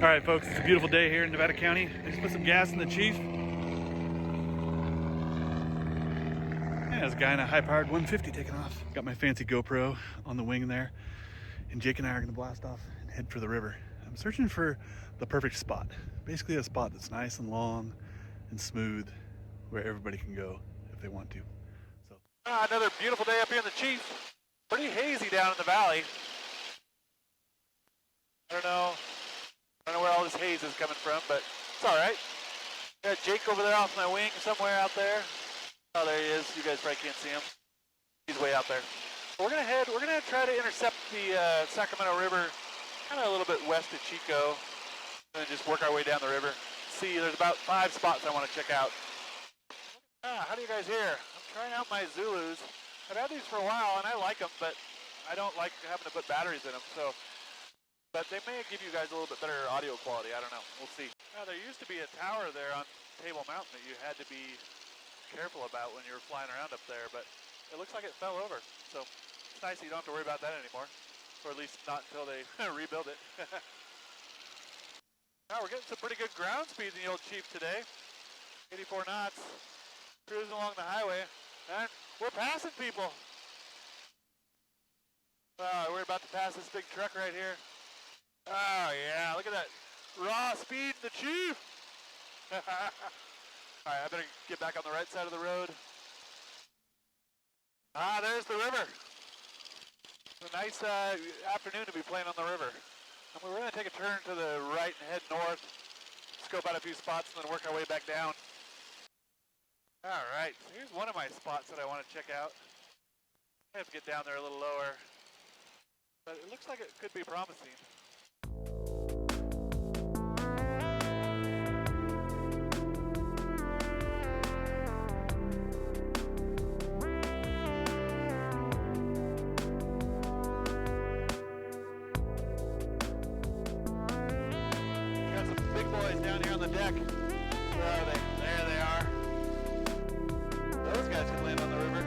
All right, folks, it's a beautiful day here in Nevada County. I just put some gas in the Chief. Yeah, there's a guy in a high-powered 150 taking off. Got my fancy GoPro on the wing there. And Jake and I are gonna blast off and head for the river. I'm searching for the perfect spot. Basically a spot that's nice and long and smooth where everybody can go if they want to. So another beautiful day up here in the Chief. Pretty hazy down in the valley. I don't know where all this haze is coming from, but it's all right. Got Jake over there off my wing somewhere out there. Oh, there he is. You guys probably can't see him. He's way out there. We're gonna try to intercept the Sacramento River, kind of a little bit west of Chico, and just work our way down the river. See, there's about 5 spots I want to check out. How do you guys hear? I'm trying out my Zulus. I've had these for a while, and I like them, but I don't like having to put batteries in them, so. But they may give you guys a little bit better audio quality. I don't know. We'll see. There used to be a tower there on Table Mountain that you had to be careful about when you were flying around up there, but it looks like it fell over. So it's nice that you don't have to worry about that anymore, or at least not until they rebuild it. Now we're getting some pretty good ground speed in the old Chief today. 84 knots, cruising along the highway, and we're passing people. We're about to pass this big truck right here. Oh yeah, look at that raw speed in the Chief. All right, I better get back on the right side of the road. There's the river. It's a nice afternoon to be playing on the river. And we're going to take a turn to the right and head north, scope out a few spots, and then work our way back down. All right, so here's one of my spots that I want to check out. I have to get down there a little lower, but it looks like it could be promising. Down here on the deck. Where are they? There they are. Those guys can land on the river.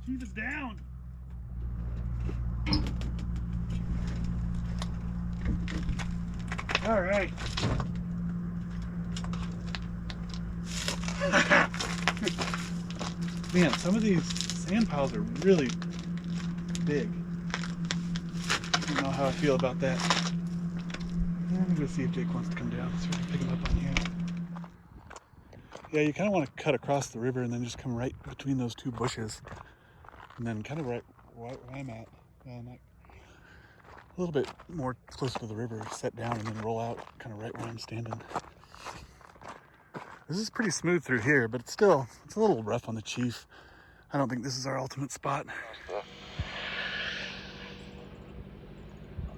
Chief is down. All right. Man, some of these sand piles are really big. I don't know how I feel about that. I'm gonna see if Jake wants to come down so we can pick him up on here. Yeah, you kind of want to cut across the river and then just come right between those 2 bushes. And then kind of right where I'm at, a little bit more closer to the river, set down and then roll out kind of right where I'm standing. This is pretty smooth through here, but it's a little rough on the Chief. I don't think this is our ultimate spot.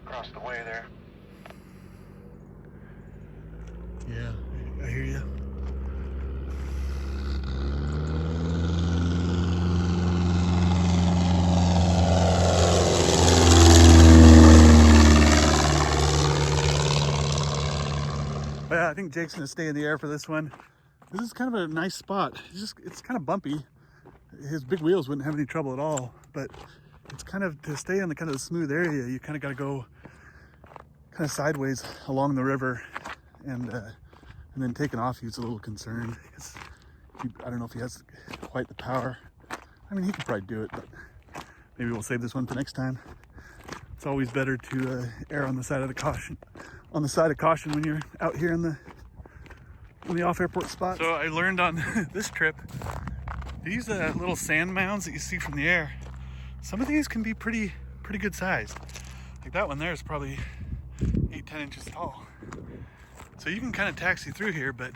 Across the way there. Yeah, I hear you. I think Jake's gonna stay in the air for this one. This is kind of a nice spot. It's kind of bumpy. His big wheels wouldn't have any trouble at all, but it's kind of, to stay in the kind of the smooth area, you kind of got to go kind of sideways along the river, and then taking off you is a little concern. I don't know if he has quite the power. I mean, he could probably do it, but maybe we'll save this one for next time. It's always better to err on the side of caution when you're out here in the off-airport spots. So I learned on this trip, these little sand mounds that you see from the air, some of these can be pretty good size. Like that one there is probably 8-10 inches tall. So you can kind of taxi through here, but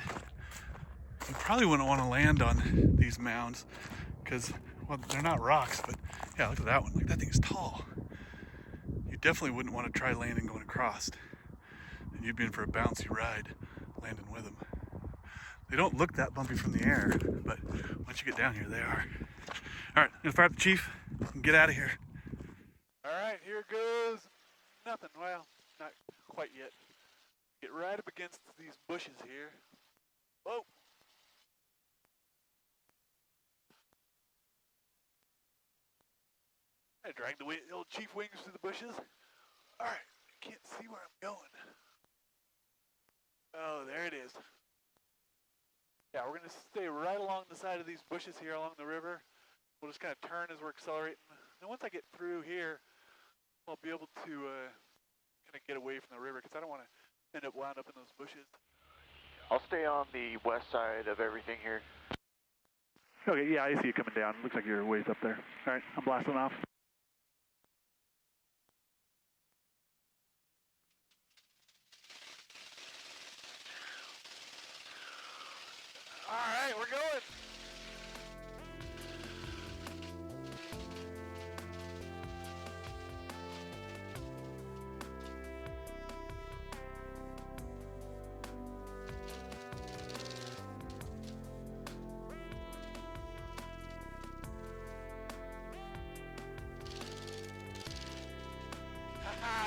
you probably wouldn't want to land on these mounds because, well, they're not rocks, but yeah, look at that one. Like, that thing is tall. You definitely wouldn't want to try landing going across. And you'd be in for a bouncy ride landing with them. They don't look that bumpy from the air, but once you get down here, they are. All right, I'm gonna fire up the chief and get out of here. All right, here goes nothing. Well, not quite yet. Get right up against these bushes here. Whoa. I dragged the old chief wings through the bushes. All right, I can't see where I'm going. Oh, there it is. Yeah, we're gonna stay right along the side of these bushes here along the river. We'll just kind of turn as we're accelerating. And once I get through here, I'll be able to kind of get away from the river because I don't want to end up wound up in those bushes. I'll stay on the west side of everything here. Okay, yeah, I see you coming down. Looks like you're ways up there. All right, I'm blasting off. All right, we're going.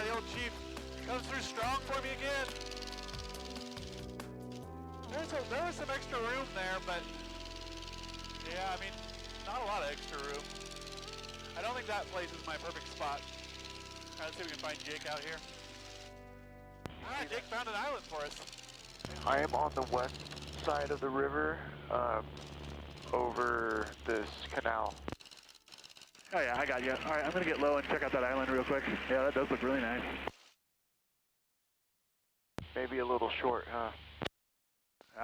The old chief comes through strong for me again. There was some extra room there, but yeah, I mean, not a lot of extra room. I don't think that place is my perfect spot. All right, let's see if we can find Jake out here. All right, Jake found an island for us. I am on the west side of the river, over this canal. Oh yeah, I got you. All right, I'm gonna get low and check out that island real quick. Yeah, that does look really nice. Maybe a little short, huh?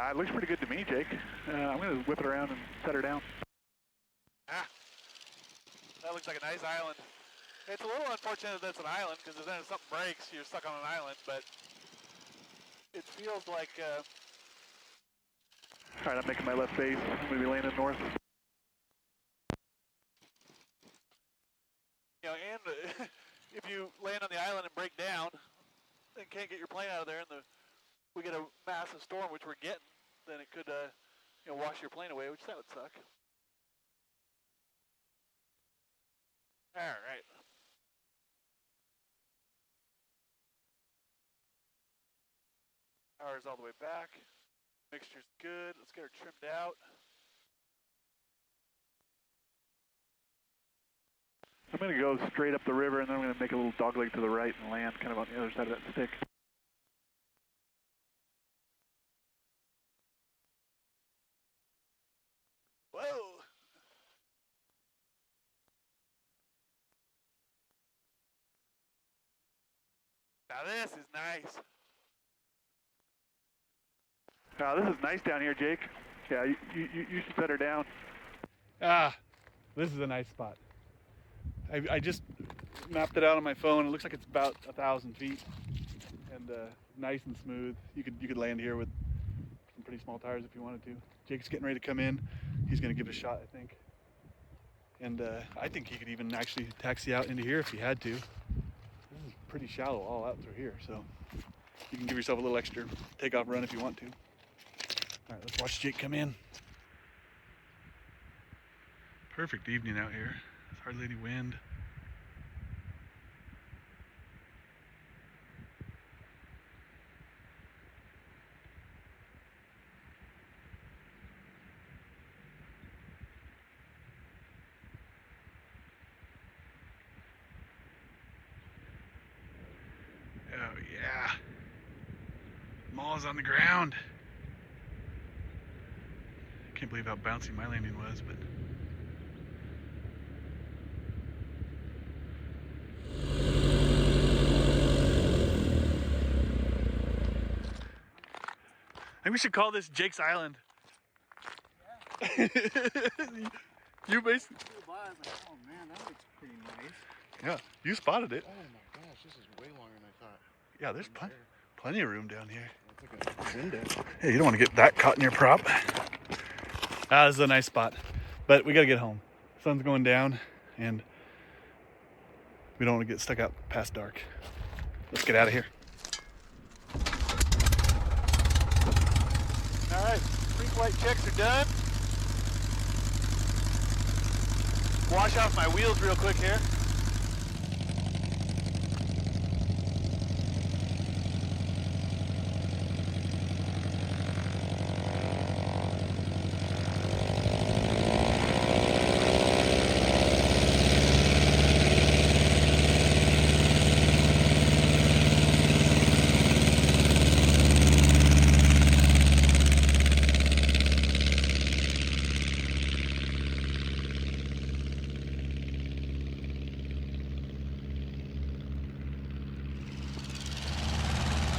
It looks pretty good to me, Jake. I'm gonna whip it around and set her down. Ah, that looks like a nice island. It's a little unfortunate that it's an island because then if something breaks, you're stuck on an island, but it feels like... All right, I'm making my left base. I'm gonna be landing north. You know, and if you land on the island and break down and can't get your plane out of there, and we get a massive storm, which we're getting, then it could, wash your plane away, which that would suck. All right. Power's all the way back. Mixture's good. Let's get her trimmed out. I'm going to go straight up the river, and then I'm going to make a little dogleg to the right and land kind of on the other side of that stick. Whoa! Now this is nice. Now this is nice down here, Jake. Yeah, you should set her down. This is a nice spot. I just mapped it out on my phone. It looks like it's about 1,000 feet and nice and smooth. You could land here with some pretty small tires if you wanted to. Jake's getting ready to come in. He's going to give it a shot, I think. And I think he could even actually taxi out into here if he had to. This is pretty shallow all out through here, so you can give yourself a little extra takeoff run if you want to. All right, let's watch Jake come in. Perfect evening out here. There's hardly any wind. was on the ground. Can't believe how bouncy my landing was, but. I think we should call this Jake's Island. Yeah. You basically. Oh man, that looks pretty nice. Yeah, you spotted it. Oh my gosh, this is way longer than I thought. Yeah, there's plenty of room down here. That's like a window. Hey, you don't want to get that caught in your prop. Ah, this is a nice spot, but we gotta get home. Sun's going down, and we don't want to get stuck out past dark. Let's get out of here. All right, pre-flight checks are done. Wash off my wheels real quick here.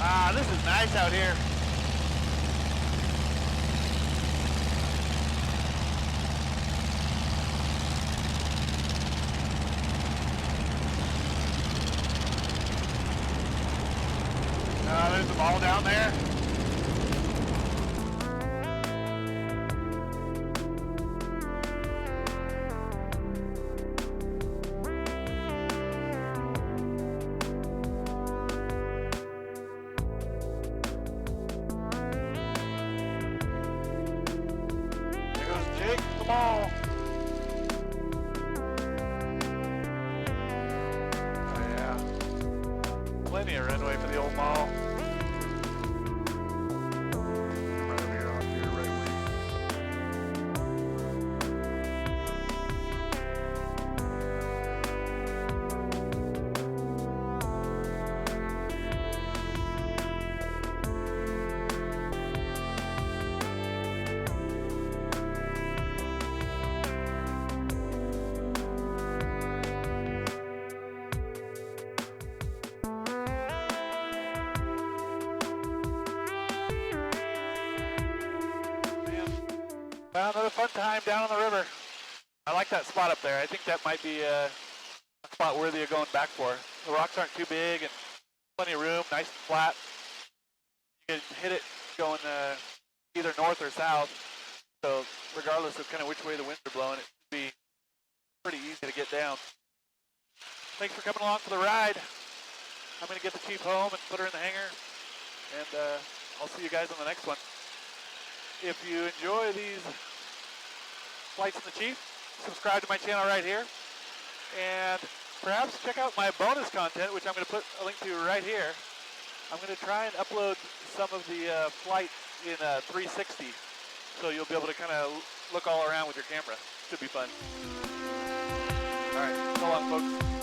Ah, this is nice out here. There's a ball down there. There goes Jake, the ball. Oh yeah. Plenty of runway for the old mall. Right over here off your right wing. Well, another fun time down on the river. I like that spot up there. I think that might be a spot worthy of going back for. The rocks aren't too big and plenty of room, nice and flat. You can hit it going either north or south. So regardless of kind of which way the winds are blowing, it should be pretty easy to get down. Thanks for coming along for the ride. I'm going to get the Chief home and put her in the hangar. And I'll see you guys on the next one. If you enjoy these flights in the Chief, subscribe to my channel right here. And perhaps check out my bonus content, which I'm going to put a link to right here. I'm going to try and upload some of the flight in 360. So you'll be able to kind of look all around with your camera. Should be fun. All right, so long, folks.